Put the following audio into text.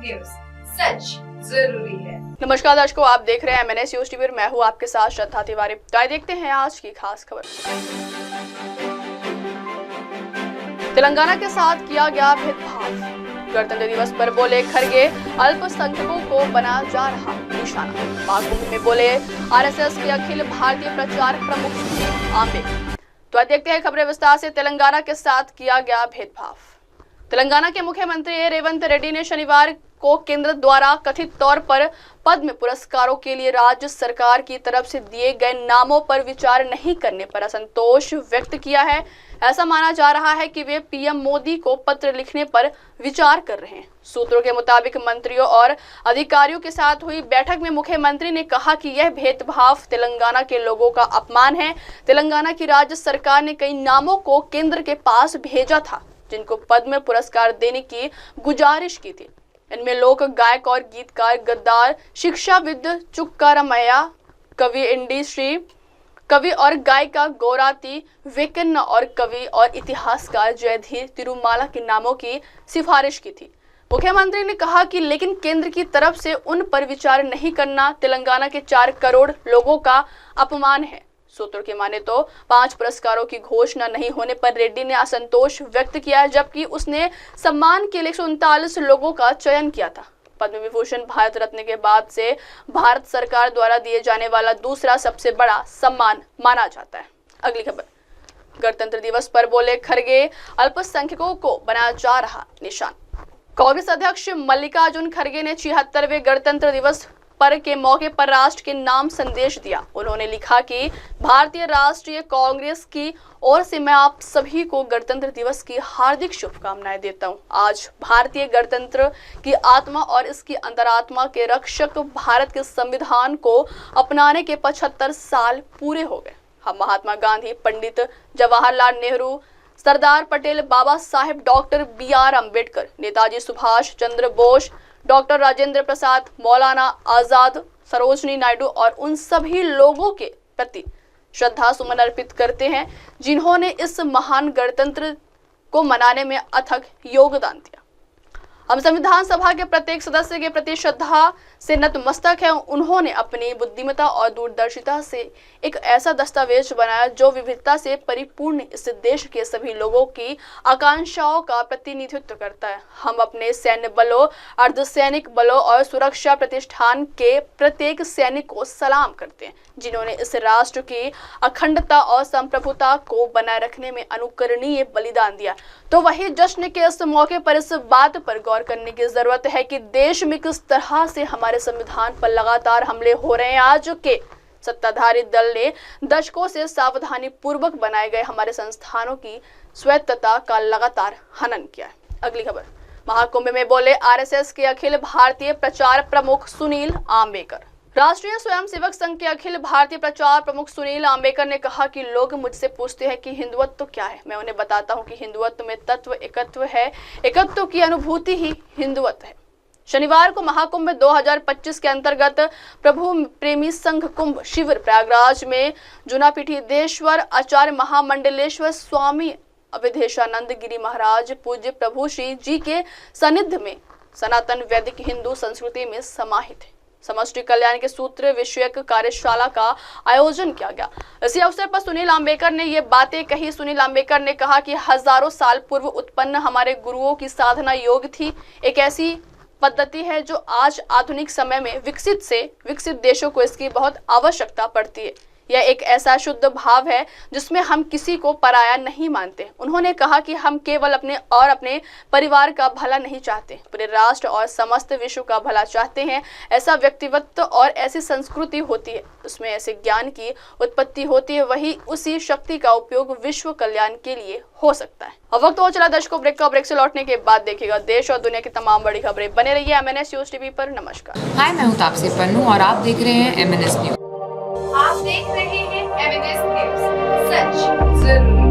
News, सच जरूरी है। नमस्कार दर्शकों, आप देख रहे हैं MNS न्यूज टीवी और मैं हूं आपके साथ श्रद्धा तिवारी। तो आइए देखते हैं आज की खास खबर। तेलंगाना के साथ किया गया भेदभाव। गणतंत्र दिवस पर बोले खड़गे, अल्पसंख्यकों को बना जा रहा निशाना। महाकुंभ में बोले RSS के अखिल भारतीय प्रचार प्रमुख आंबेडकर। तो आइए देखते हैं खबरें विस्तार से। तेलंगाना के साथ किया गया भेदभाव। तेलंगाना के मुख्यमंत्री रेवंत रेड्डी ने शनिवार को केंद्र द्वारा कथित तौर पर पद्म पुरस्कारों के लिए राज्य सरकार की तरफ से दिए गए नामों पर विचार नहीं करने पर असंतोष व्यक्त किया है। ऐसा माना जा रहा है कि वे PM मोदी को पत्र लिखने पर विचार कर रहे हैं। सूत्रों के मुताबिक मंत्रियों और अधिकारियों के साथ हुई बैठक में मुख्यमंत्री ने कहा कि यह भेदभाव तेलंगाना के लोगों का अपमान है। तेलंगाना की राज्य सरकार ने कई नामों को केंद्र के पास भेजा था जिनको पद्म पुरस्कार देने की गुजारिश की थी। इनमें लोक गायक और गीतकार गद्दार, शिक्षाविद चुक्कारामैया, कवि इंडस्ट्री, कवि और गायिका गौराती वेकन्न और कवि और इतिहासकार जयधीर तिरुमाला के नामों की सिफारिश की थी। मुख्यमंत्री ने कहा कि लेकिन केंद्र की तरफ से उन पर विचार नहीं करना तेलंगाना के 4 करोड़ लोगों का अपमान है। सूत्रों की माने तो 5 पुरस्कारों की घोषणा नहीं होने पर रेड्डी ने असंतोष व्यक्त किया, जबकि उसने सम्मान के लिए 139 लोगों का चयन किया था। पद्म विभूषण भारत रत्न के बाद से भारत सरकार द्वारा दिए जाने वाला दूसरा सबसे बड़ा सम्मान माना जाता है। अगली खबर। गणतंत्र दिवस पर बोले खड़गे, अल्पसंख्यकों को बनाया जा रहा निशान। कांग्रेस अध्यक्ष मल्लिकार्जुन खड़गे ने 76वें गणतंत्र दिवस पर के मौके पर राष्ट्र के नाम संदेश दिया। उन्होंने लिखा कि भारतीय राष्ट्रीय कांग्रेस की ओर से मैं आप सभी को गणतंत्र दिवस की हार्दिक शुभकामनाएं देता हूं। आज भारतीय गणतंत्र की आत्मा और इसकी अंतरात्मा के रक्षक भारत के संविधान को अपनाने के 75 साल पूरे हो गए। हम Mahatma Gandhi, Pandit Jawaharlal Nehru, Sardar Patel, Baba Saheb doctor BR Ambedkar, Netaji Subhash Chandra Bose, doctor Rajendra Prasad, Maulana Azad, Sarojini Naidu और उन सभी लोगों के प्रति श्रद्धा सुमन अर्पित करते हैं जिन्होंने इस महान गणतंत्र को मनाने में अथक योगदान दिया। हम संविधान सभा के प्रत्येक सदस्य के प्रति श्रद्धा से नतमस्तक हैं। उन्होंने अपनी बुद्धिमत्ता और दूरदर्शिता से एक ऐसा दस्तावेज बनाया जो विविधता से परिपूर्ण इस देश के सभी लोगों की आकांक्षाओं का प्रतिनिधित्व करता है। हम अपने सैन्य बलों, अर्धसैनिक बलों और सुरक्षा प्रतिष्ठान के प्रत्येक सैनिक को सलाम करते हैं जिन्होंने इस राष्ट्र की अखंडता और संप्रभुता को बनाए रखने में अनुकरणीय बलिदान दिया। तो वही जश्न के इस मौके पर इस बात पर गौर करने की जरूरत है कि देश में किस तरह से हमारे संविधान पर लगातार हमले हो रहे हैं। आज के सत्ताधारी दल ने दशकों से सावधानी पूर्वक बनाए गए हमारे संस्थानों की स्वायत्तता का लगातार हनन किया है। अगली खबर। महाकुंभ में बोले RSS के अखिल भारतीय प्रचार प्रमुख सुनील आंबेडकर। राष्ट्रीय स्वयंसेवक संघ के अखिल भारतीय प्रचार प्रमुख सुनील आंबेडकर ने कहा कि लोग मुझसे पूछते हैं कि हिंदुत्व क्या है। मैं उन्हें बताता हूं कि हिंदुत्व में तत्व एकत्व है, एकत्व की अनुभूति ही हिंदुत्व है। शनिवार को महाकुंभ 2025 के अंतर्गत प्रभु प्रेमी संघ कुंभ शिविर प्रयागराज में जुनापीठीदेश्वर आचार्य महामंडलेश्वर स्वामी अवधेशानंद गिरी महाराज पूज्य प्रभु श्री जी के सानिध्य में सनातन वैदिक हिंदू संस्कृति में समाहित है। समष्टि कल्याण के सूत्र विषयक कार्यशाला का आयोजन किया गया। इसी अवसर पर सुनील आंबेडकर ने ये बातें कही। सुनील आंबेडकर ने कहा कि हजारों साल पूर्व उत्पन्न हमारे गुरुओं की साधना योग थी, एक ऐसी पद्धति है जो आज आधुनिक समय में विकसित देशों को इसकी बहुत आवश्यकता पड़ती है। यह एक ऐसा शुद्ध भाव है जिसमें हम किसी को पराया नहीं मानते। उन्होंने कहा कि हम केवल अपने परिवार का भला नहीं चाहते, पूरे राष्ट्र और समस्त विश्व का भला चाहते हैं। ऐसा व्यक्तित्व और ऐसी संस्कृति होती है, उसमें ऐसे ज्ञान की उत्पत्ति होती है, वही उसी शक्ति का उपयोग विश्व कल्याण के लिए हो सकता है। अब वक्त हो चला दर्शकों ब्रेक का। ब्रेक से लौटने के बाद देखिएगा देश और दुनिया की तमाम बड़ी खबरें। बने रहिए MNS न्यूज टीवी पर। नमस्कार। हाय, मैं हूँ तापसी पन्नू और आप देख रहे हैं MNS न्यूज। आप देख रहे हैं MNS न्यूज, सच जरूरी।